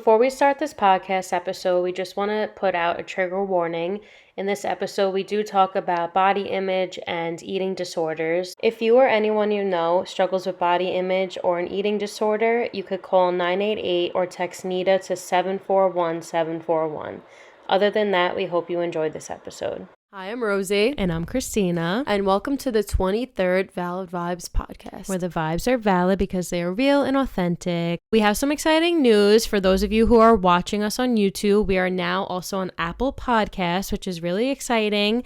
Before we start this podcast episode, we just want to put out a trigger warning. In this episode, we do talk about body image and eating disorders. If you or anyone you know struggles with body image or an eating disorder, you could call 988 or text NITA to 741-741. Other than that, we hope you enjoyed this episode. Hi, I'm Rosie. And I'm Christina. And welcome to the 23rd Valid Vibes podcast, where the vibes are valid because they are real and authentic. We have some exciting news for those of you who are watching us on YouTube. We are now also on Apple Podcasts, which is really exciting.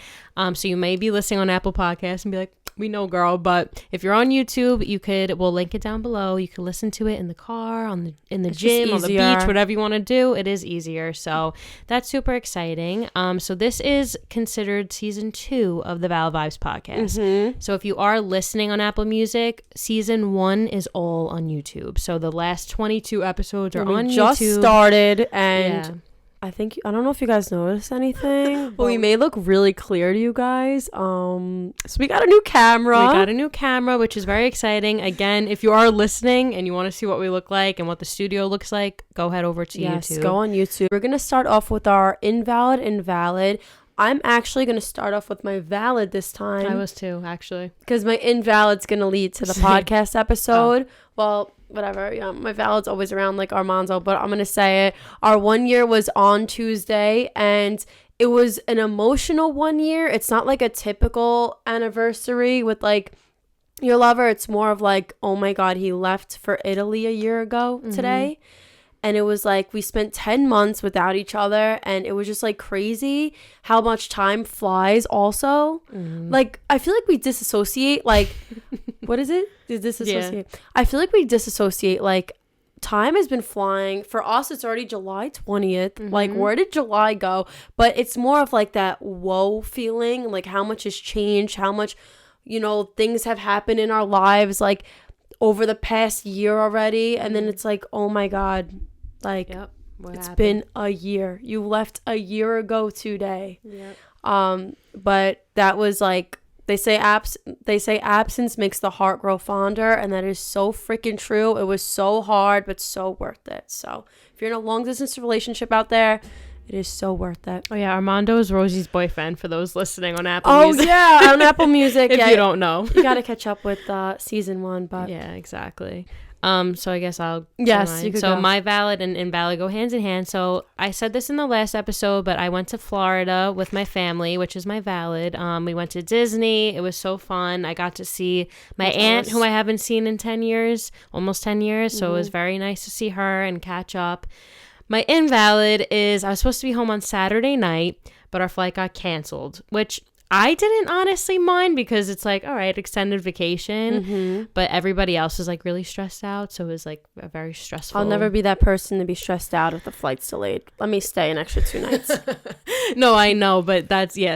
So you may be listening on Apple Podcasts and be like, we know, girl, but if you're on YouTube, we'll link it down below. You can listen to it in the car, in the gym, on the beach, whatever you want to do. It is easier. So that's super exciting. So this is considered season 2 of the Valid Vibes podcast. Mm-hmm. So if you are listening on Apple Music, season 1 is all on YouTube. So the last 22 episodes are on YouTube. Just started, and I don't know if you guys noticed anything, but we may look really clear to you guys. So we got a new camera. Which is very exciting. Again, if you are listening and you want to see what we look like and what the studio looks like, go head over to YouTube. Yes, go on YouTube. We're going to start off with our invalid. I'm actually going to start off with my valid this time. I was too, actually. Because my invalid's going to lead to the podcast episode. Well, whatever. Yeah, my valid's always around like Armando, but I'm going to say it. Our 1 year was on Tuesday, and it was an emotional 1 year. It's not like a typical anniversary with like your lover. It's more of like, oh my God, he left for Italy a year ago today. And it was like we spent 10 months without each other, and it was just like crazy how much time flies also. Like, I feel like we disassociate, like, what is it? Disassociate. Yeah. I feel like we disassociate, like, time has been flying. For us, it's already July 20th. Like, where did July go? But it's more of like that whoa feeling, like how much has changed, how much, things have happened in our lives, like, over the past year already. And then it's like, oh my God. Like, it's been a year. You left a year ago today. But that was like, they say absence makes the heart grow fonder, and that is so freaking true. It was so hard, but so worth it. So if you're in a long distance relationship out there, it is so worth it. Oh yeah, Armando is Rosie's boyfriend, for those listening on Apple Music. Oh yeah, on Apple Music. If you don't know, you gotta catch up with season 1. But yeah, exactly. So I guess I'll. Yes, you could go. My valid and invalid go hands in hand. So I said this in the last episode, but I went to Florida with my family, which is my valid. We went to Disney. It was so fun. I got to see my aunt, who I haven't seen in 10 years, almost 10 years. So it was very nice to see her and catch up. My invalid is I was supposed to be home on Saturday night, but our flight got canceled, which I didn't honestly mind because it's like, all right, extended vacation, but everybody else was like really stressed out. So it was like a very stressful. I'll never be that person to be stressed out if the flight's delayed. Let me stay an extra 2 nights. No, I know, but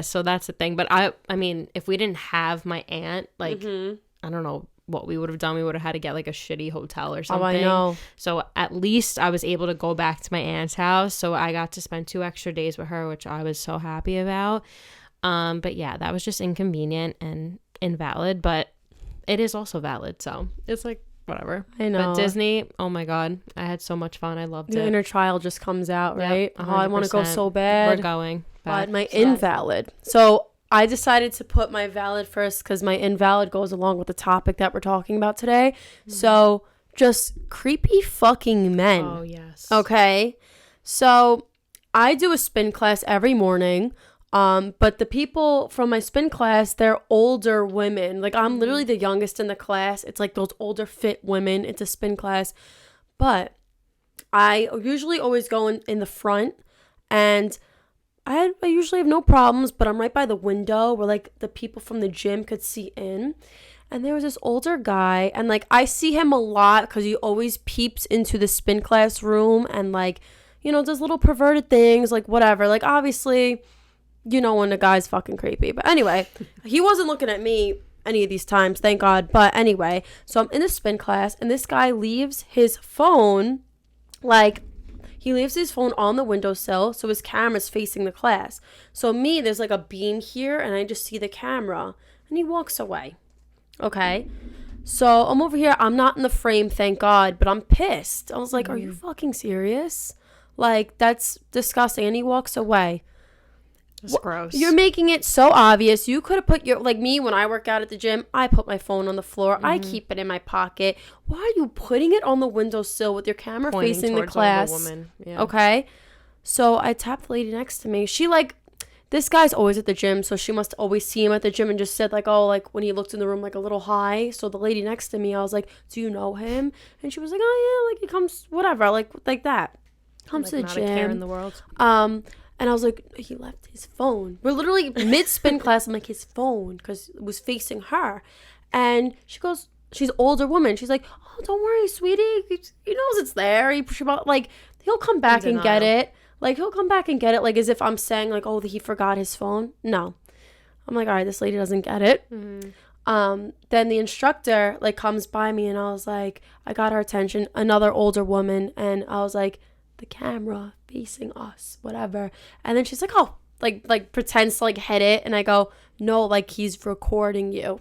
so that's the thing. But I mean, if we didn't have my aunt, like, I don't know what we would have done. We would have had to get like a shitty hotel or something. Oh, I know. So at least I was able to go back to my aunt's house. So I got to spend 2 extra days with her, which I was so happy about. But yeah, that was just inconvenient and invalid, but it is also valid. So it's like, whatever. I know. But Disney, oh my God, I had so much fun. I loved it. The inner child just comes out, right? Yep, I want to go so bad. We're going. But my invalid. So I decided to put my valid first because my invalid goes along with the topic that we're talking about today. So just creepy fucking men. Oh, yes. Okay. So I do a spin class every morning. But the people from my spin class, they're older women. Like, I'm literally the youngest in the class. It's like those older fit women. It's a spin class. But I usually always go in the front, and I usually have no problems, but I'm right by the window where like the people from the gym could see in. And there was this older guy, and like I see him a lot because he always peeps into the spin class room and like, does little perverted things, like whatever. Like, obviously, when a guy's fucking creepy. But anyway, he wasn't looking at me any of these times, thank God. But anyway, so I'm in the spin class, and this guy leaves his phone, like, he leaves his phone on the windowsill, so his camera's facing the class. So there's like a beam here, and I just see the camera, and he walks away. Okay? So I'm over here. I'm not in the frame, thank God, but I'm pissed. I was like, are you fucking serious? Like, that's disgusting. And he walks away. It's gross. You're making it so obvious. You could have put your, like me, when I work out at the gym, I put my phone on the floor. I keep it in my pocket. Why are you putting it on the windowsill with your camera Pointing facing the towards class? the woman. Yeah. Okay. So I tapped the lady next to me. She like, this guy's always at the gym, so she must always see him at the gym, and just said like, oh, like when he looked in the room, like a little high. So the lady next to me, I was like, do you know him? And she was like, oh yeah, like he comes, whatever, like that. Comes to the not gym. a care in the world. And I was like, he left his phone. We're literally mid-spin class. I'm like, his phone, because it was facing her. And she goes, she's an older woman. She's like, oh, don't worry, sweetie. He knows it's there. Like, he'll come back and get it. Like, he'll come back and get it. Like, as if I'm saying, like, oh, he forgot his phone. No. I'm like, all right, this lady doesn't get it. Mm-hmm. Then the instructor, like, comes by me, and I was like, I got her attention. Another older woman. And I was like, the camera facing us, whatever. And then she's like, oh, like pretends to like hit it. And I go, no, like he's recording you.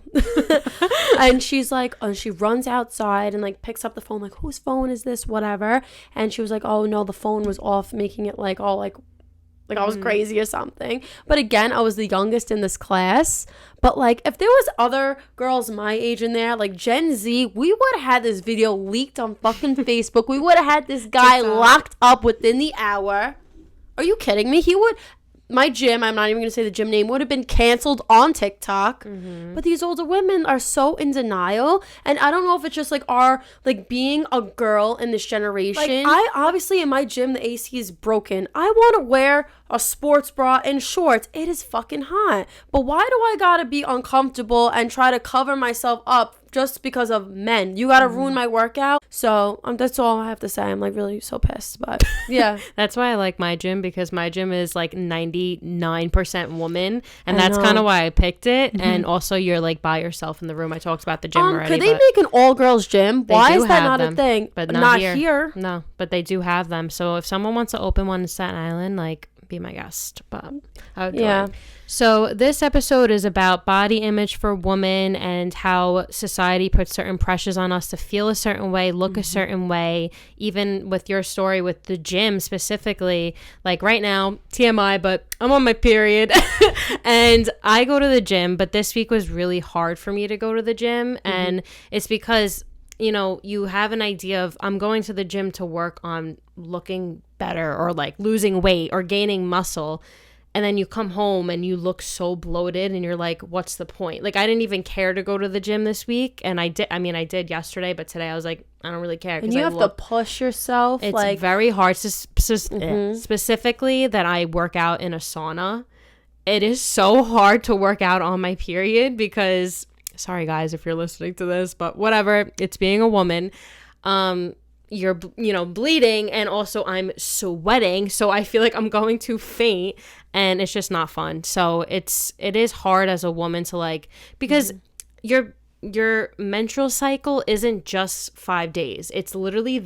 And she's like, oh, she runs outside and like picks up the phone, like, whose phone is this, whatever. And she was like, oh no, the phone was off, making it like all like I was crazy or something. But again, I was the youngest in this class. But like, if there was other girls my age in there, like Gen Z, we would have had this video leaked on fucking Facebook. We would have had this guy locked up within the hour. Are you kidding me? He would... My gym, I'm not even going to say the gym name, would have been canceled on TikTok. Mm-hmm. But these older women are so in denial. And I don't know if it's just like our, like being a girl in this generation. Like, I obviously, in my gym, the AC is broken. I want to wear a sports bra and shorts. It is fucking hot. But why do I gotta be uncomfortable and try to cover myself up just because of men? You gotta ruin my workout. So that's all I have to say. I'm like really so pissed. But yeah. That's why I like my gym, because my gym is like 99% woman, and that's kind of why I picked it. Mm-hmm. And also, you're like by yourself in the room. I talked about the gym already. Could they make an all girls gym? Why is that not a thing? But not here. No, but they do have them. So if someone wants to open one in Staten Island, like, be my guest. But I would join. So this episode is about body image for women and how society puts certain pressures on us to feel a certain way, look a certain way. Even with your story with the gym specifically, like right now, TMI, but I'm on my period and I go to the gym, but this week was really hard for me to go to the gym. And it's because, you know, you have an idea of, I'm going to the gym to work on looking better or like losing weight or gaining muscle. And then you come home and you look so bloated and you're like, what's the point? Like, I didn't even care to go to the gym this week. And I did yesterday, but today I was like, I don't really care. And you have to push yourself. It's like very hard. Specifically that I work out in a sauna. It is so hard to work out on my period because, sorry guys if you're listening to this, but whatever, it's being a woman. You're, bleeding, and also I'm sweating, so I feel like I'm going to faint, and it's just not fun. So it is hard as a woman to like, because your menstrual cycle isn't just 5 days. It's literally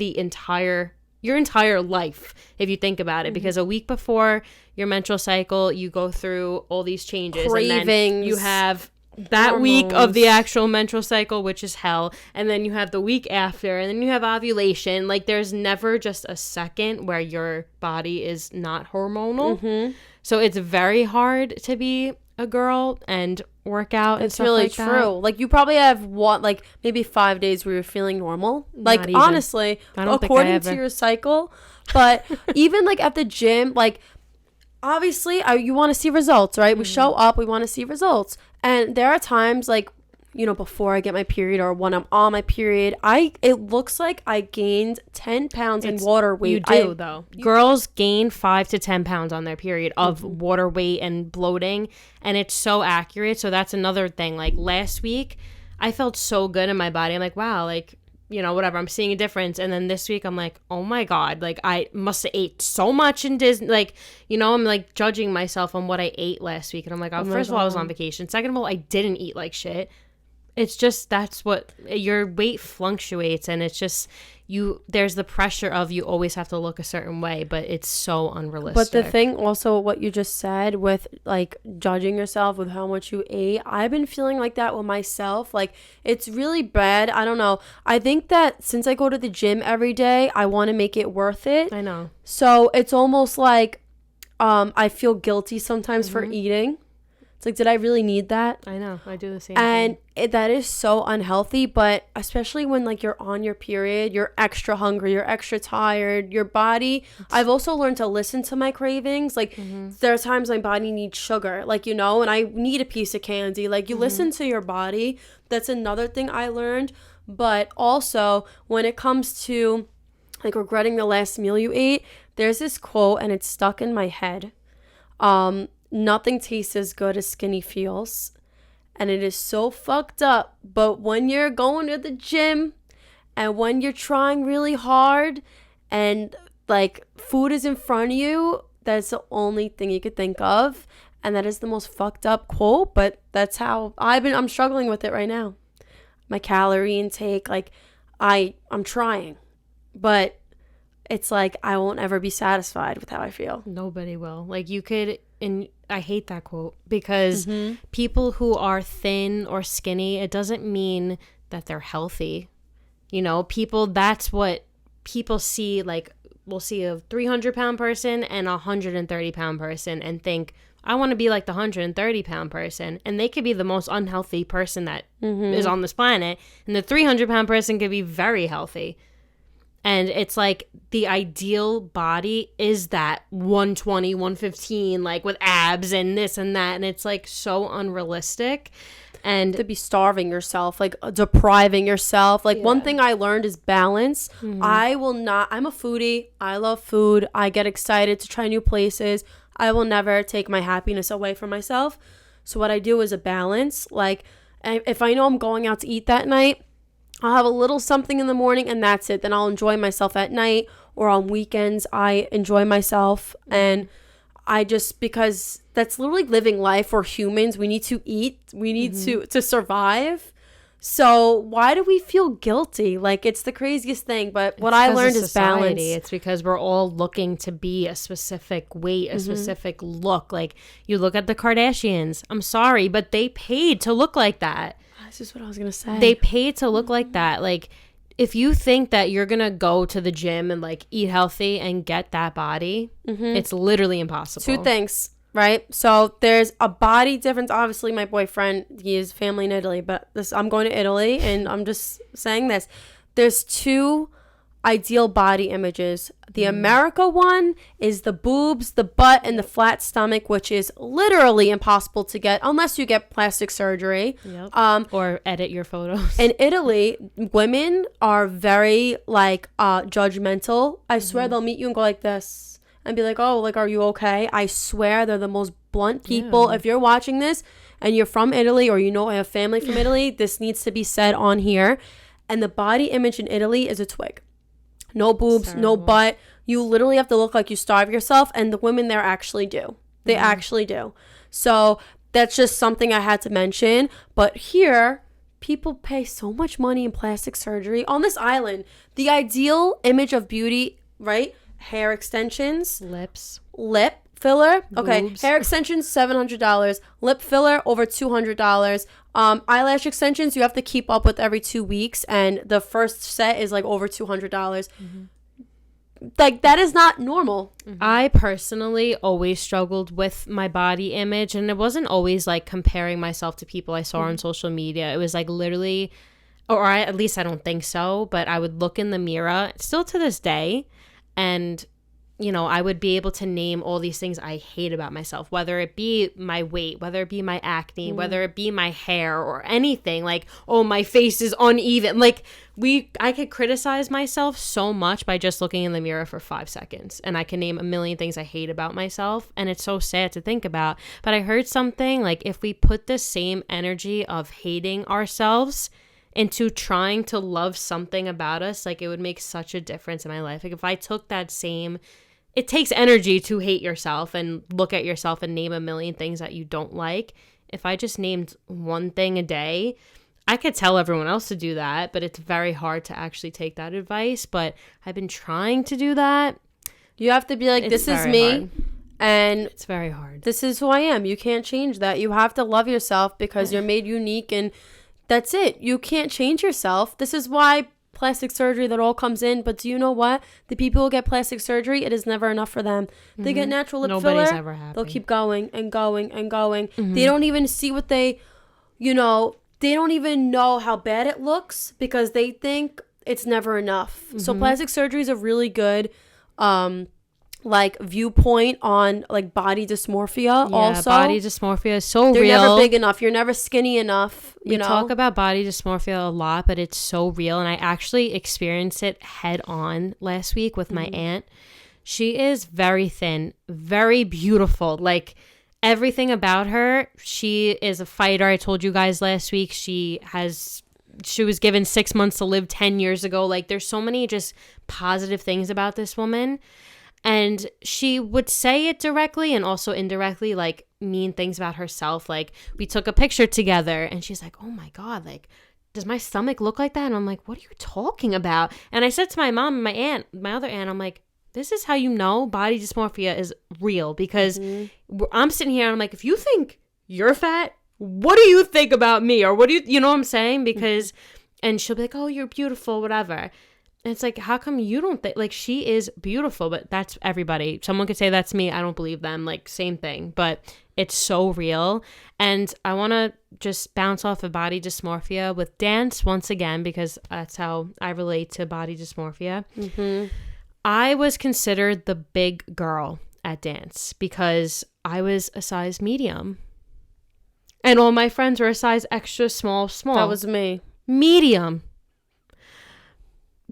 your entire life, if you think about it, because a week before your menstrual cycle, you go through all these changes, cravings, and then you have that hormones. Week of the actual menstrual cycle, which is hell, and then you have the week after, and then you have ovulation. Like, there's never just a second where your body is not hormonal. So it's very hard to be a girl and work out. It's really like true. That. Like, you probably have maybe 5 days where you're feeling normal. Like, honestly, according to your cycle. But even like at the gym, like, obviously you want to see results, right? We show up, we want to see results. And there are times like, before I get my period or when I'm on my period, it looks like I gained 10 pounds in water weight. You do, though. Girls gain 5 to 10 pounds on their period of water weight and bloating, and it's so accurate. So that's another thing. Like, last week, I felt so good in my body. I'm like, wow, like, whatever, I'm seeing a difference. And then this week I'm like, oh my God, like I must have ate so much in Disney. Like, I'm like judging myself on what I ate last week. And I'm like, first of all, I was on vacation. Second of all, I didn't eat like shit. It's just, that's what, your weight fluctuates, and it's just, there's the pressure of you always have to look a certain way, but it's so unrealistic. But the thing also, what you just said with like judging yourself with how much you ate, I've been feeling like that with myself. Like, it's really bad. I don't know. I think that since I go to the gym every day, I want to make it worth it. I know. So it's almost like I feel guilty sometimes for eating. It's like, did I really need that? I know. I do the same and thing. that is so unhealthy. But especially when like you're on your period, you're extra hungry, you're extra tired, your body. I've also learned to listen to my cravings. Like there are times my body needs sugar, like, you know, and I need a piece of candy. Like, you listen to your body. That's another thing I learned. But also when it comes to like regretting the last meal you ate, there's this quote and it's stuck in my head. Nothing tastes as good as skinny feels. And it is so fucked up. But when you're going to the gym and when you're trying really hard and like food is in front of you, that's the only thing you could think of. And that is the most fucked up quote. But that's how I'm struggling with it right now. My calorie intake, like I'm trying. But it's like I won't ever be satisfied with how I feel. Nobody will. Like, you could, and I hate that quote because people who are thin or skinny, it doesn't mean that they're healthy. You know, that's what people see. Like, we'll see a 300-pound person and a 130-pound person and think, I want to be like the 130-pound person. And they could be the most unhealthy person that is on this planet. And the 300-pound person could be very healthy. And it's like the ideal body is that 120, 115, like with abs and this and that. And it's like so unrealistic. And to be starving yourself, like depriving yourself. Like one thing I learned is balance. I'm a foodie. I love food. I get excited to try new places. I will never take my happiness away from myself. So what I do is a balance. Like if I know I'm going out to eat that night, I'll have a little something in the morning and that's it. Then I'll enjoy myself at night, or on weekends I enjoy myself. And I just, because that's literally living life. We're humans. We need to eat. We need to survive. So why do we feel guilty? Like, it's the craziest thing. But what I learned is balance. It's because we're all looking to be a specific weight, a specific look. Like, you look at the Kardashians. I'm sorry, but they paid to look like that. That's just what I was going to say. They paid to look like that. Like, if you think that you're going to go to the gym and like eat healthy and get that body, it's literally impossible. Two things, right? So there's a body difference. Obviously, my boyfriend, he has family in Italy, but I'm going to Italy and I'm just saying this. There's two ideal body images. The America one is the boobs, the butt, and the flat stomach, which is literally impossible to get unless you get plastic surgery. Or edit your photos. In Italy, women are very like judgmental. I swear they'll meet you and go like this and be like, oh, like, are you okay? I swear they're the most blunt people. If you're watching this and you're from Italy, or you know I have family from Italy, this needs to be said on here. And the body image in Italy is a twig. No boobs, no butt. You literally have to look like you starve yourself. And the women there actually do. They actually do. So that's just something I had to mention. But here, people pay so much money in plastic surgery. On this island, the ideal image of beauty, right? Hair extensions. Lips. Lip filler. Okay. Boobs. Hair extensions, $700. Lip filler, over $200. Eyelash extensions, you have to keep up with every 2 weeks. And the first set is like over $200. Like, that is not normal. I personally always struggled with my body image, and it wasn't always like comparing myself to people I saw on social media. It was like literally, at least I don't think so, but I would look in the mirror still to this day, and you know, I would be able to name all these things I hate about myself, whether it be my weight, whether it be my acne, whether it be my hair or anything. Like, oh, my face is uneven. Like, I could criticize myself so much by just looking in the mirror for 5 seconds. And I can name a million things I hate about myself. And it's so sad to think about. But I heard something like, if we put the same energy of hating ourselves into trying to love something about us, like, it would make such a difference in my life. Like, if I took that same... It takes energy to hate yourself and look at yourself and name a million things that you don't like. If I just named one thing a day, I could tell everyone else to do that, but it's very hard to actually take that advice. But I've been trying to do that. You have to be like, this is me. Hard. And it's very hard. This is who I am. You can't change that. You have to love yourself because you're made unique, and that's it. You can't change yourself. This is why plastic surgery, that all comes in. But do you know what? The people who get plastic surgery, it is never enough for them. They get natural lip Nobody's filler. Ever happy. They'll keep going and going and going. They don't even see what they, they don't even know how bad it looks because they think it's never enough. So plastic surgery is a really good viewpoint on like body dysmorphia. Also, body dysmorphia is so they're real. Never big enough. You're never skinny enough. We talk about body dysmorphia a lot, but it's so real. And I actually experienced it head on last week with my aunt. She is very thin, very beautiful. Like everything about her. She is a fighter. I told you guys last week. She was given 6 months to live 10 years ago. Like there's so many just positive things about this woman. And she would say it directly and also indirectly, like mean things about herself. Like we took a picture together and she's like, oh my God, like, does my stomach look like that? And I'm like, what are you talking about? And I said to my mom and my aunt, my other aunt, I'm like, this is how you know body dysmorphia is real. Because I'm sitting here and I'm like, if you think you're fat, what do you think about me? Or what do you know what I'm saying? Because, and she'll be like, oh, you're beautiful, whatever. And it's like, how come you don't think, like, she is beautiful, but that's everybody. Someone could say that's me. I don't believe them. Like, same thing. But it's so real. And I want to just bounce off of body dysmorphia with dance once again, because that's how I relate to body dysmorphia. I was considered the big girl at dance because I was a size medium. And all my friends were a size extra small. That was me. Medium.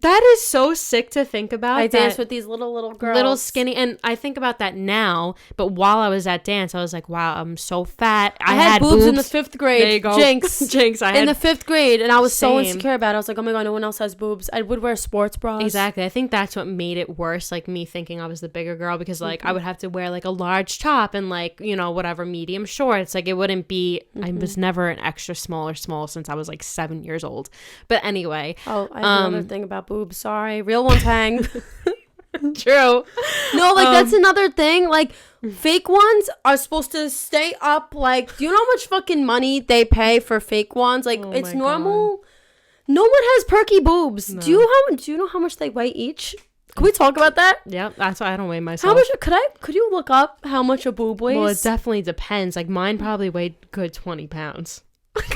That is so sick to think about. I danced with these little girls. Little skinny. And I think about that now. But while I was at dance, I was like, wow, I'm so fat. I had boobs in the 5th grade. There you go. Jinx. In the 5th grade. And I was so insecure about it. I was like, oh my God, no one else has boobs. I would wear sports bras. Exactly. I think that's what made it worse. Like me thinking I was the bigger girl because like I would have to wear like a large top and like, whatever, medium shorts. Like it wouldn't be, I was never an extra small or small since I was like 7 years old. But anyway. Oh, I have another thing about boobs. Sorry. Real ones hang. True. No, like that's another thing. Like fake ones are supposed to stay up. Like, do you know how much fucking money they pay for fake ones? Like, it's normal. God. No one has perky boobs. No. Do you know how much they weigh each? Can we talk about that? Yeah, that's why I don't weigh myself. How much could you look up how much a boob weighs? Well, it definitely depends. Like mine probably weighed good 20 pounds.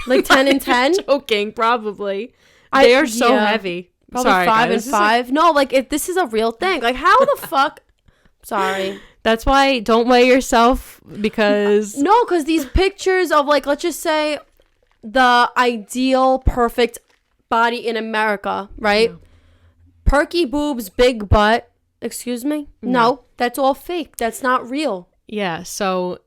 Like 10 and 10? Joking, probably. They are so heavy. Probably sorry, 5 guys. And 5. No, like if this is a real thing. Like how the fuck? Sorry. That's why don't weigh yourself because because these pictures of like, let's just say the ideal perfect body in America, right? No. Perky boobs, big butt. Excuse me? No, that's all fake. That's not real. Yeah. So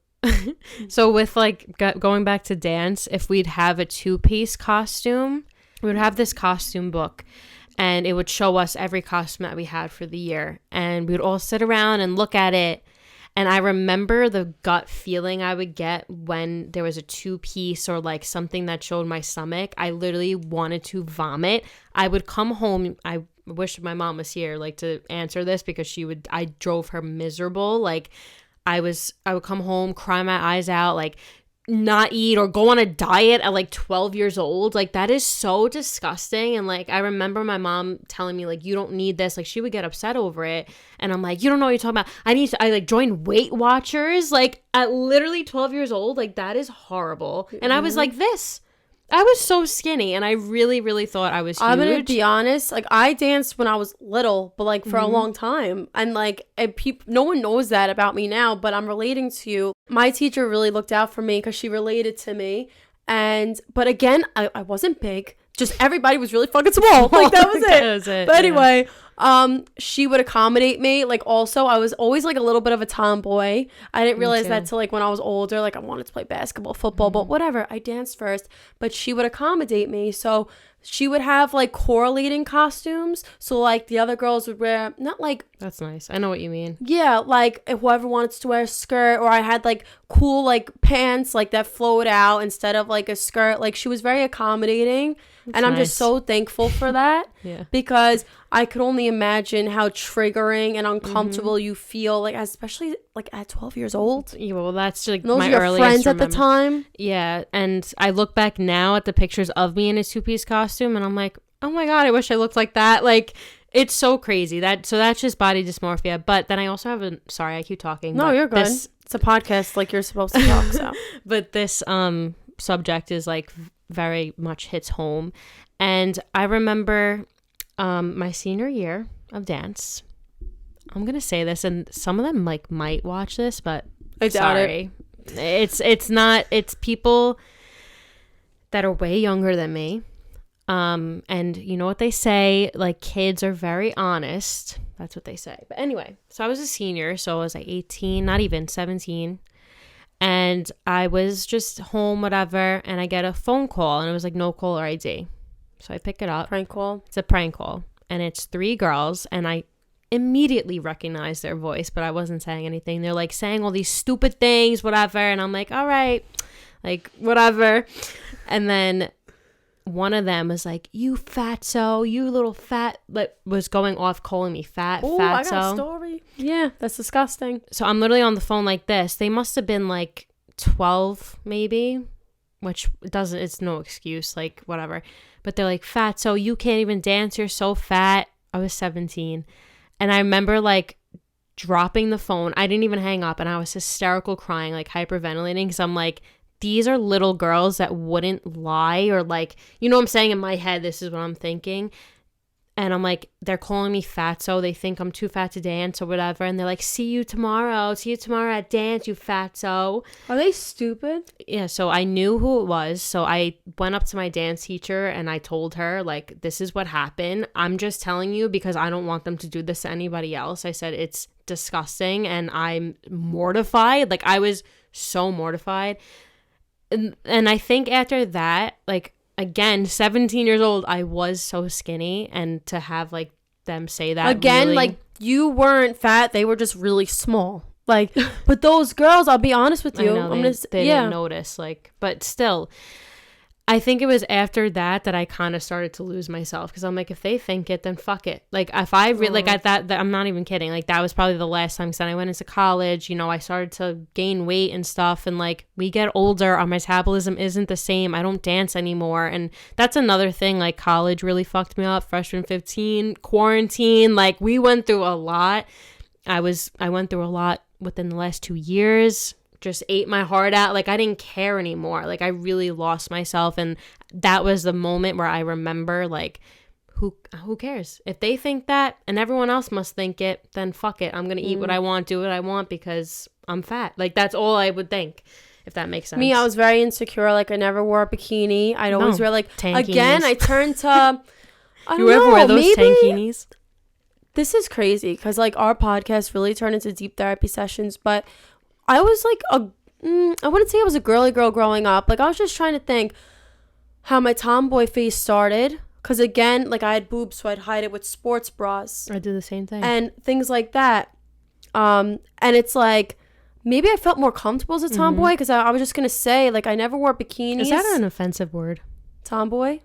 with like going back to dance, if we'd have a 2-piece costume, we would have this costume book. And it would show us every costume that we had for the year. And we would all sit around and look at it. And I remember the gut feeling I would get when there was a 2-piece or like something that showed my stomach. I literally wanted to vomit. I would come home. I wish my mom was here like to answer this because I drove her miserable. Like I would come home, cry my eyes out, like not eat or go on a diet at like 12 years old. Like that is so disgusting. And like I remember my mom telling me like, you don't need this. Like she would get upset over it. And I'm like, you don't know what you're talking about. I like joined Weight Watchers like at literally 12 years old. Like that is horrible. And I was like this. I was so skinny and I really, really thought I was huge. I'm going to be honest. Like I danced when I was little, but like for a long time. And like no one knows that about me now, but I'm relating to you. My teacher really looked out for me because she related to me. But again, I wasn't big. Just everybody was really fucking small. Like that was it. That was it. But anyway, she would accommodate me. Like also, I was always like a little bit of a tomboy. I didn't realize that till like when I was older. Like I wanted to play basketball, football, but whatever. I danced first, but she would accommodate me. So she would have like correlating costumes. So like the other girls would wear, not like, That's nice. I know what you mean. yeah, like whoever wants to wear a skirt, or I had like cool like pants like that flowed out instead of like a skirt. Like she was very accommodating. And I'm just so thankful for that. Yeah. Because I could only imagine how triggering and uncomfortable you feel, like especially like at 12 years old. Yeah, well, that's like Those my are your earliest friends at the remember. time. Yeah, and I look back now at the pictures of me in a two-piece costume, and I'm like, oh my god, I wish I looked like that. Like, it's so crazy. That's just body dysmorphia. But then I also have sorry, I keep talking. No, you're good. It's a podcast, like you're supposed to talk. So, but this subject is like very much hits home, and I remember my senior year of dance. I'm gonna say this, and some of them like might watch this, but I doubt sorry. It's not. It's people that are way younger than me. And you know what they say, like kids are very honest. That's what they say. But anyway, so I was a senior, so I was like 18, not even 17. And I was just home, whatever, and I get a phone call, and it was like no caller ID. So I pick it up. Prank call. It's a prank call, and it's 3 girls, and I immediately recognized their voice, but I wasn't saying anything. They're like saying all these stupid things, whatever, and I'm like, all right, like whatever. And then one of them was like, you fatso, you little fat, but was going off calling me fat. Oh, I got a story. Yeah, that's disgusting. So I'm literally on the phone like this. They must have been like 12 maybe, which doesn't, it's no excuse, like whatever. But they're like, fatso, you can't even dance, you're so fat. I was 17. And I remember like dropping the phone. I didn't even hang up, and I was hysterical crying, like hyperventilating, because I'm like, these are little girls that wouldn't lie, or like, you know what I'm saying? In my head, this is what I'm thinking. And I'm like, they're calling me fatso. They think I'm too fat to dance or whatever. And they're like, see you tomorrow at dance, you fatso. Are they stupid? Yeah, so I knew who it was. So I went up to my dance teacher and I told her, like, this is what happened. I'm just telling you because I don't want them to do this to anybody else. I said, it's disgusting and I'm mortified. Like, I was so mortified. And I think after that, like, again, 17 years old, I was so skinny, and to have like them say that again, really, like you weren't fat, they were just really small. Like, but those girls, I'll be honest with you, I know, they didn't notice, like, but still, I think it was after that I kind of started to lose myself, because I'm like, if they think it, then fuck it. Like, if I really like at that, I'm not even kidding. Like, that was probably the last time. Because then I went into college. You know, I started to gain weight and stuff. And like, we get older, our metabolism isn't the same. I don't dance anymore, and that's another thing. Like, college really fucked me up. Freshman 15, quarantine. Like, we went through a lot. I went through a lot within the last 2 years. Just ate my heart out. Like, I didn't care anymore. Like, I really lost myself, and that was the moment where I remember, like, who cares if they think that, and everyone else must think it, then fuck it. I'm gonna eat what I want, do what I want, because I'm fat. Like, that's all I would think, if that makes sense. Me, I was very insecure. Like, I never wore a bikini. I'd always wear like tankinis. Again, I turned to I don't you ever know, wear those maybe tankinis? This is crazy because like our podcast really turned into deep therapy sessions, but I was like I wouldn't say I was a girly girl growing up. Like, I was just trying to think how my tomboy phase started. Because, again, like, I had boobs, so I'd hide it with sports bras. I did the same thing. And things like that. And it's like, maybe I felt more comfortable as a tomboy. Because I was just going to say, like, I never wore bikinis. Is that an offensive word? Tomboy?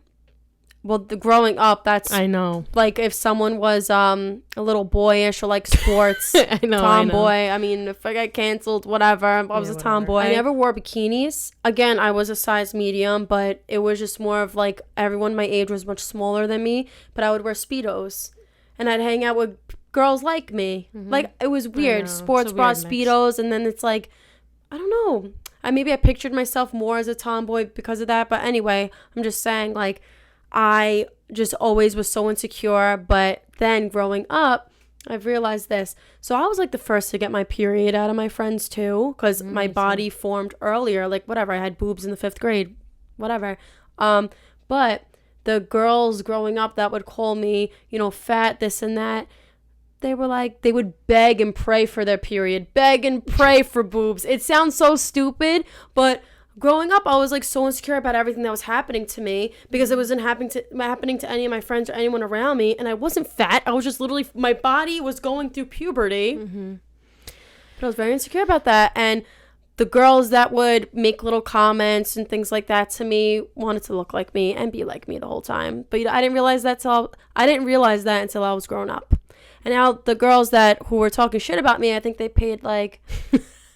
Well, growing up, that's... I know. Like, if someone was a little boyish or, like, sports, I know, tomboy. I mean, if I got canceled, whatever. I was a tomboy. I never wore bikinis. Again, I was a size medium, but it was just more of, like, everyone my age was much smaller than me. But I would wear Speedos. And I'd hang out with girls like me. Like, it was weird. Sports bra, Speedos. And then it's like, I don't know. Maybe I pictured myself more as a tomboy because of that. But anyway, I'm just saying, like... I just always was so insecure, but then growing up, I've realized this. So I was like the first to get my period out of my friends too, because my body formed earlier, like whatever. I had boobs in the 5th grade, whatever. But the girls growing up that would call me, you know, fat, this and that, they were like, they would beg and pray for their period, beg and pray for boobs. It sounds so stupid, but growing up, I was like so insecure about everything that was happening to me because it wasn't happening to any of my friends or anyone around me. And I wasn't fat. I was just literally, my body was going through puberty. Mm-hmm. But I was very insecure about that. And the girls that would make little comments and things like that to me wanted to look like me and be like me the whole time. But I didn't realize that until I was grown up. And now the girls who were talking shit about me, I think they paid like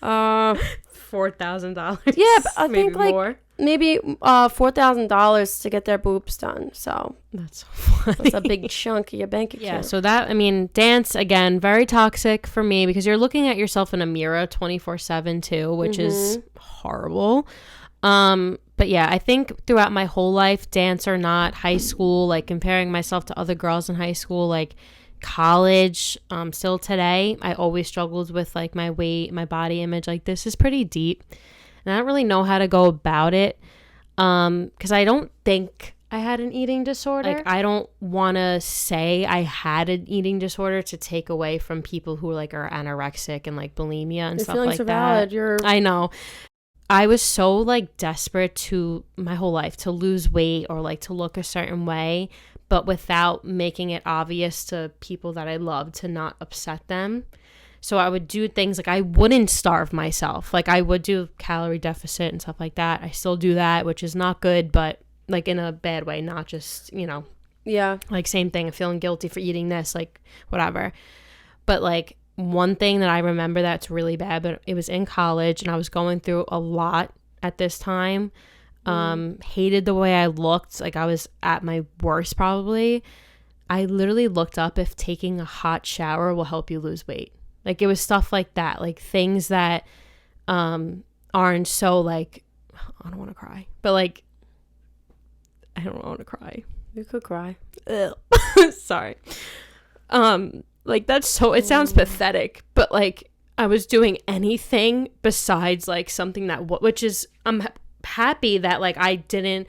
$4,000. Yeah, but I maybe think like more. maybe $4,000 to get their boobs done. So that's so funny. That's a big chunk of your bank account. Yeah, so that, I mean, dance, again, very toxic for me because you're looking at yourself in a mirror 24/7 too, which is horrible. But yeah, I think throughout my whole life, dance or not, high school, like comparing myself to other girls in high school, like college, still today, I always struggled with like my weight, my body image. Like, this is pretty deep and I don't really know how to go about it, because I don't think I had an eating disorder. Like, I don't want to say I had an eating disorder to take away from people who like are anorexic and like bulimia and stuff like that. Valid. I know. I was so like desperate to my whole life to lose weight or like to look a certain way, but without making it obvious to people that I loved, to not upset them. So I would do things like I wouldn't starve myself. Like, I would do calorie deficit and stuff like that. I still do that, which is not good, but like in a bad way, not just, Yeah. Like, same thing, feeling guilty for eating this, like whatever. But like, one thing that I remember that's really bad, but it was in college and I was going through a lot at this time. Hated the way I looked. Like, I was at my worst probably. I literally looked up if taking a hot shower will help you lose weight. Like, it was stuff like that, like things that aren't so like, I don't want to cry, but like, I don't want to cry. You could cry. Sorry. Like, that's so, it sounds pathetic, but like, I was doing anything besides like something that, which is, I'm happy that like I didn't,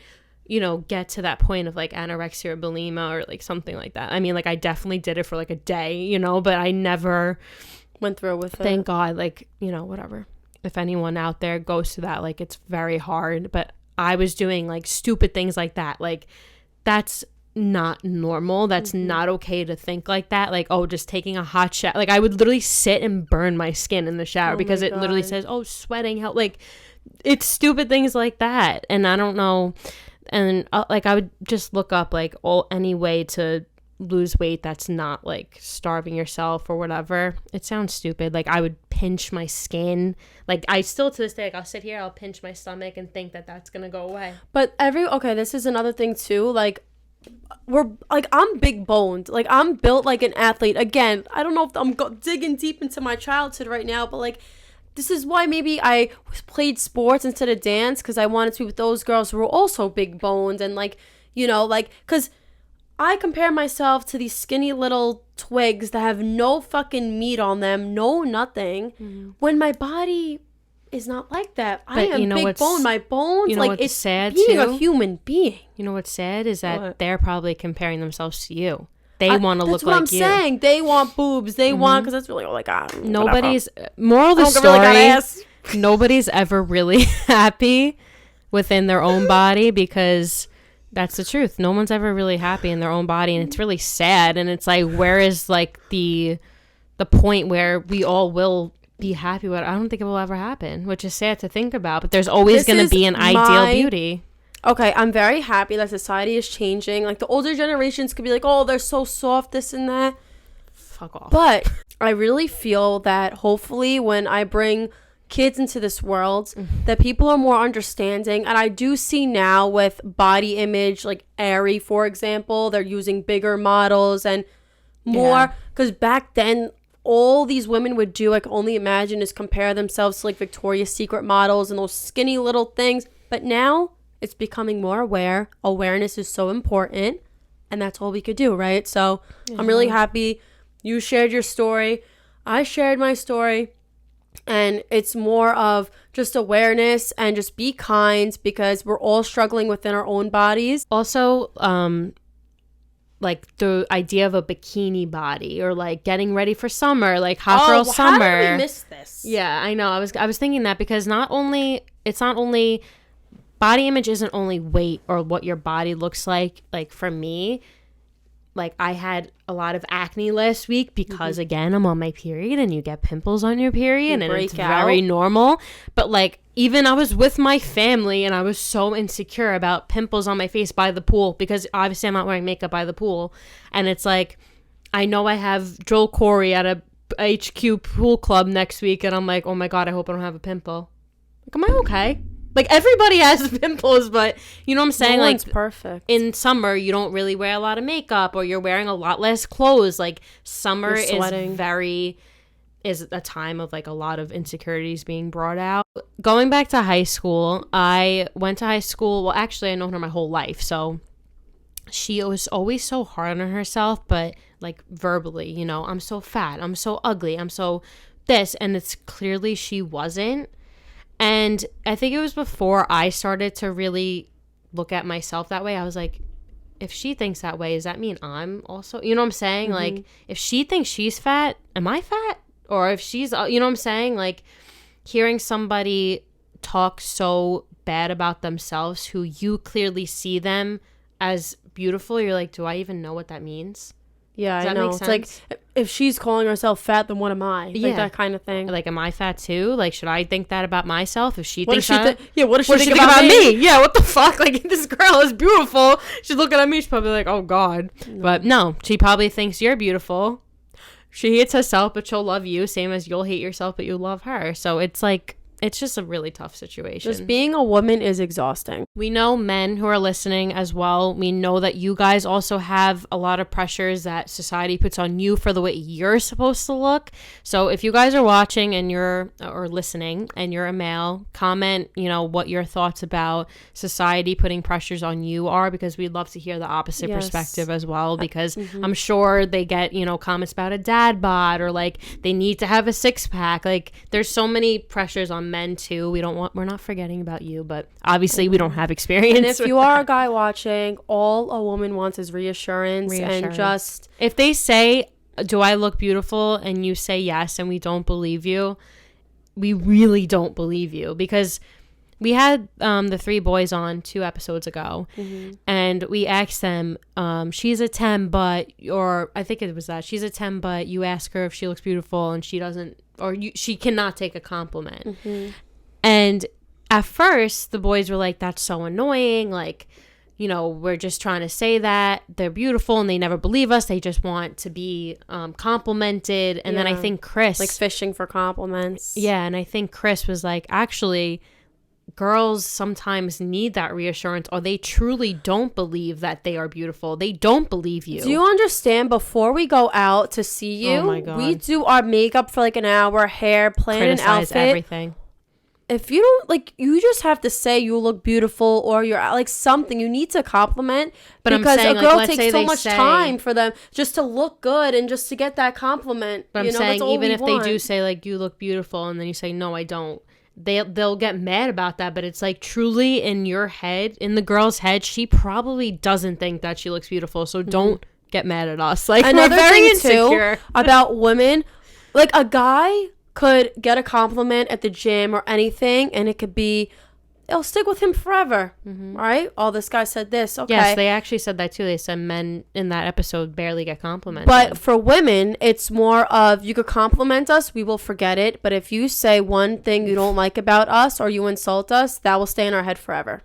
get to that point of like anorexia or bulimia or like something like that. I mean, like, I definitely did it for like a day, but I never went through with it. Thank God, like, whatever. If anyone out there goes through that, like, it's very hard, but I was doing like stupid things like that. Like, that's not normal. That's not okay to think like that. Like, oh, just taking a hot shower. Like, I would literally sit and burn my skin in the shower because it literally says, oh, sweating help. Like, it's stupid things like that. And I don't know. And like, I would just look up like any way to lose weight that's not like starving yourself or whatever. It sounds stupid. Like, I would pinch my skin. Like, I still to this day, like, I'll sit here, I'll pinch my stomach and think that that's gonna go away. But this is another thing too. Like, I'm big boned. Like, I'm built like an athlete. Again, I don't know if I'm digging deep into my childhood right now, but like, this is why maybe I played sports instead of dance, because I wanted to be with those girls who were also big boned and like, because I compare myself to these skinny little twigs that have no fucking meat on them, no nothing, when my body is not like that. But I am big bone. My bones, like, it's sad being a human being. You know what's sad is that they're probably comparing themselves to you. They want to look like you. That's what I'm saying. They want boobs. They want, because that's really all I got. Nobody's, moral of the story, nobody's ever really happy within their own body, because that's the truth. No one's ever really happy in their own body, and it's really sad. And it's like, where is like the point where we all will be happy with it? I don't think it will ever happen, which is sad to think about, but there's always going to be an ideal beauty. Okay, I'm very happy that society is changing. Like, the older generations could be like, oh, they're so soft, this and that. Fuck off. But I really feel that hopefully when I bring kids into this world, that people are more understanding. And I do see now with body image, like Aerie, for example, they're using bigger models and more. Because back then, all these women would do, I can only imagine, is compare themselves to like Victoria's Secret models and those skinny little things. But now it's becoming more aware. Awareness is so important, and that's all we could do, right? So I'm really happy you shared your story. I shared my story, and it's more of just awareness and just be kind, because we're all struggling within our own bodies. Also, like the idea of a bikini body, or like getting ready for summer, like hot girl summer. How did we miss this? Yeah, I know. I was thinking that, because it's not only body image isn't only weight or what your body looks like. Like for me, like I had a lot of acne last week because again, I'm on my period and you get pimples on your period and it's very normal. But like even I was with my family and I was so insecure about pimples on my face by the pool because obviously I'm not wearing makeup by the pool. And it's like, I know I have Joel Corey at a HQ pool club next week and I'm like, oh my God, I hope I don't have a pimple. Like, am I okay? Like everybody has pimples, but you know what I'm saying? No like one's perfect. In summer, you don't really wear a lot of makeup or you're wearing a lot less clothes. Like summer is a time of like a lot of insecurities being brought out. Going back to high school, I went to high school. Well, actually, I've known her my whole life. So she was always so hard on herself, but like verbally, you know, I'm so fat, I'm so ugly, I'm so this. And it's clearly she wasn't. And I think it was before I started to really look at myself that way. I was like, if she thinks that way, does that mean I'm also, you know what I'm saying? Like, if she thinks she's fat, am I fat? Or if she's, you know what I'm saying? Like, hearing somebody talk so bad about themselves who you clearly see them as beautiful, you're like, do I even know what that means? Yeah, I know. It's like, if she's calling herself fat, then what am I? Like, yeah. that kind of thing. Like, am I fat too? Like, should I think that about myself? If she what thinks that... what does she think about me? Yeah, what the fuck? Like, this girl is beautiful. She's looking at me. She's probably like, oh, God. No. But no, she probably thinks you're beautiful. She hates herself, but she'll love you. Same as you'll hate yourself, but you love her. So it's like, it's just a really tough situation. Just being a woman is exhausting. We know men who are listening as well. We know that you guys also have a lot of pressures that society puts on you for the way you're supposed to look. So if you guys are watching and or listening and you're a male, comment, you know, what your thoughts about society putting pressures on you are, because we'd love to hear the opposite perspective as well, because I'm sure they get, you know, comments about a dad bod or like they need to have a six pack. Like there's so many pressures on men too. We're not forgetting about you, but obviously we don't have experience. And if you are a guy watching, all a woman wants is reassurance. And just if they say, do I look beautiful, and you say yes and we don't believe you, we really don't believe you, because we had the 3 boys on 2 episodes ago and we asked them, she's a 10 but, or I think it was that she's a 10 but you ask her if she looks beautiful and she doesn't, or she cannot take a compliment. And at first the boys were like, that's so annoying, like, you know, we're just trying to say that they're beautiful and they never believe us, they just want to be complimented. And then I think Chris, like fishing for compliments. And I think Chris was like, actually girls sometimes need that reassurance, or they truly don't believe that they are beautiful. They don't believe you. Do you understand? Before we go out to see you, oh my God, we do our makeup for like an hour, hair, plan an outfit, everything. If you don't, like, you just have to say you look beautiful, or you're like something. You need to compliment, but because I'm saying, a girl like, takes so much time for them just to look good and just to get that compliment. But I'm saying, even if they do say like you look beautiful, and then you say no, I don't, they'll get mad about that. But it's like, truly in your head, in the girl's head, she probably doesn't think that she looks beautiful. So don't get mad at us. Like, another we're very thing insecure too about women, like a guy could get a compliment at the gym or anything, and it could be, it'll stick with him forever, right? Oh, this guy said this. Okay. Yes, they actually said that too. They said men in that episode barely get complimented. But for women, it's more of, you could compliment us, we will forget it. But if you say one thing you don't like about us or you insult us, that will stay in our head forever.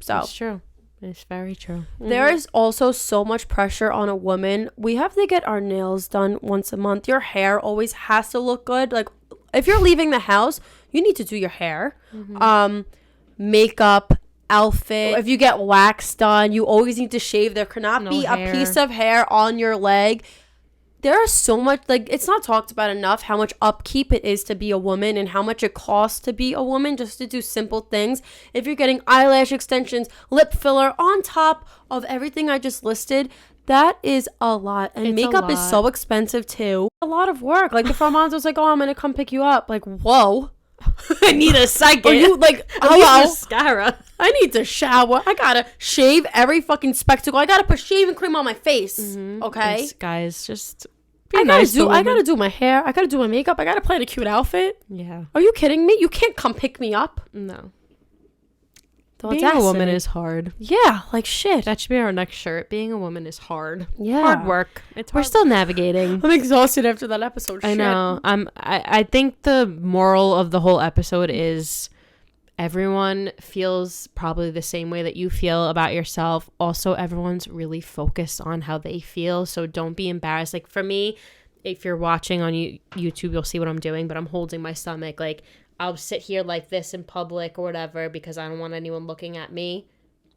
So it's true. It's very true. There is also so much pressure on a woman. We have to get our nails done once a month. Your hair always has to look good. Like, if you're leaving the house, you need to do your hair. Makeup, outfit. If you get wax done, you always need to shave. There cannot be a piece of hair on your leg. There is so much, like, it's not talked about enough how much upkeep it is to be a woman, and how much it costs to be a woman just to do simple things. If you're getting eyelash extensions, lip filler, on top of everything I just listed, that is a lot. And makeup is so expensive too. A lot of work. Like, if Armand was like, oh, I'm gonna come pick you up, like, whoa. I need a second. Or you like, hello, mascara. I need to shower. I gotta shave every fucking spectacle. I gotta put shaving cream on my face. Okay, guys, just I gotta do my hair. I gotta do my makeup. I gotta plan a cute outfit. Yeah. Are you kidding me? You can't come pick me up. No. Being a woman is hard. Yeah, like shit. That should be our next shirt. Being a woman is hard. Yeah. Hard work. We're still navigating. I'm exhausted after that episode. I know. I think the moral of the whole episode is everyone feels probably the same way that you feel about yourself. Also, everyone's really focused on how they feel. So don't be embarrassed. Like for me, if you're watching on YouTube, you'll see what I'm doing, but I'm holding my stomach. Like I'll sit here like this in public or whatever because I don't want anyone looking at me.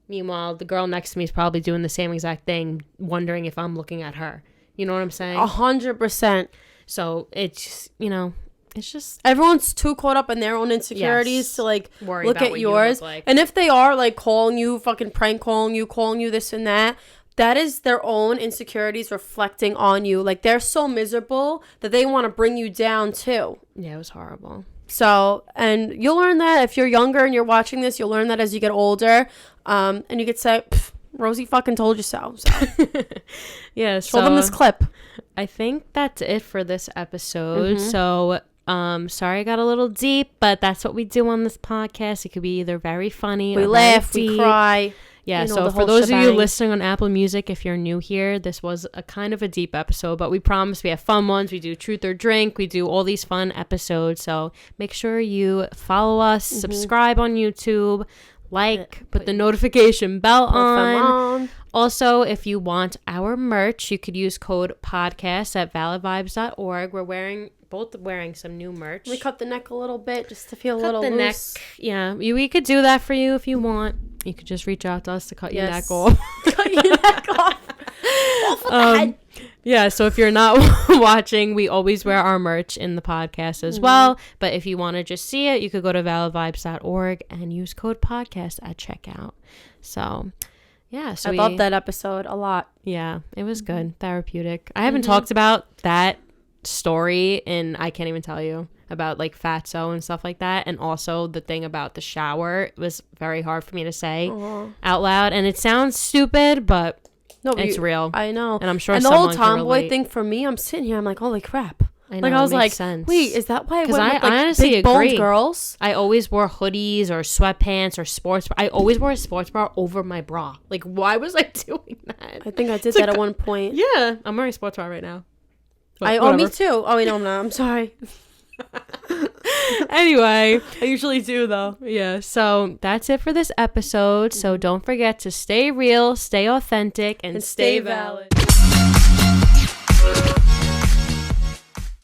Meanwhile, the girl next to me is probably doing the same exact thing, wondering if I'm looking at her. You know what I'm saying? 100%. So it's, it's just... Everyone's too caught up in their own insecurities to, like, worry look about at what yours. You look like. And if they are, like, calling you, fucking prank calling you this and that, that is their own insecurities reflecting on you. Like, they're so miserable that they want to bring you down, too. Yeah, it was horrible. So, and you'll learn that if you're younger and you're watching this, you'll learn that as you get older. And you could say, Rosie fucking told you so. Yeah, show them this clip. I think that's it for this episode. So, sorry I got a little deep, but that's what we do on this podcast. It could be either very funny, we or laugh, very deep. We cry. Yeah, so for those of you listening on Apple Music, if you're new here, this was a kind of a deep episode, but we promise we have fun ones. We do Truth or Drink. We do all these fun episodes. So make sure you follow us, subscribe on YouTube, put the notification bell on. Also, if you want our merch, you could use code podcast at validvibes.org. We're both wearing some new merch. We cut the neck a little bit just to feel a little loose. Neck. Yeah, we could do that for you if you want. You could just reach out to us to cut your neck off. Cut your neck off. Off with the head. Yeah, so if you're not watching, we always wear our merch in the podcast as well. But if you want to just see it, you could go to validvibes.org and use code podcast at checkout. So, yeah. So I loved that episode a lot. Yeah, it was good. Therapeutic. I haven't talked about that story and I can't even tell you about like fatso and stuff like that, and also the thing about the shower. It was very hard for me to say out loud, and it sounds stupid, but it's real. I know, and I'm sure. And the whole tomboy thing for me, I'm sitting here, I'm like, holy crap! I know, I was like, sense. Wait, is that why I went with, like, I honestly big agree. Boned girls? I always wore hoodies or sweatpants or sports. I always wore a sports bra over my bra. Like, why was I doing that? I think I did that at one point. Yeah, I'm wearing a sports bra right now. Me too. Oh, wait, no, I'm not. I'm sorry. Anyway, I usually do though. Yeah, so that's it for this episode. So don't forget to stay real, stay authentic, and stay valid.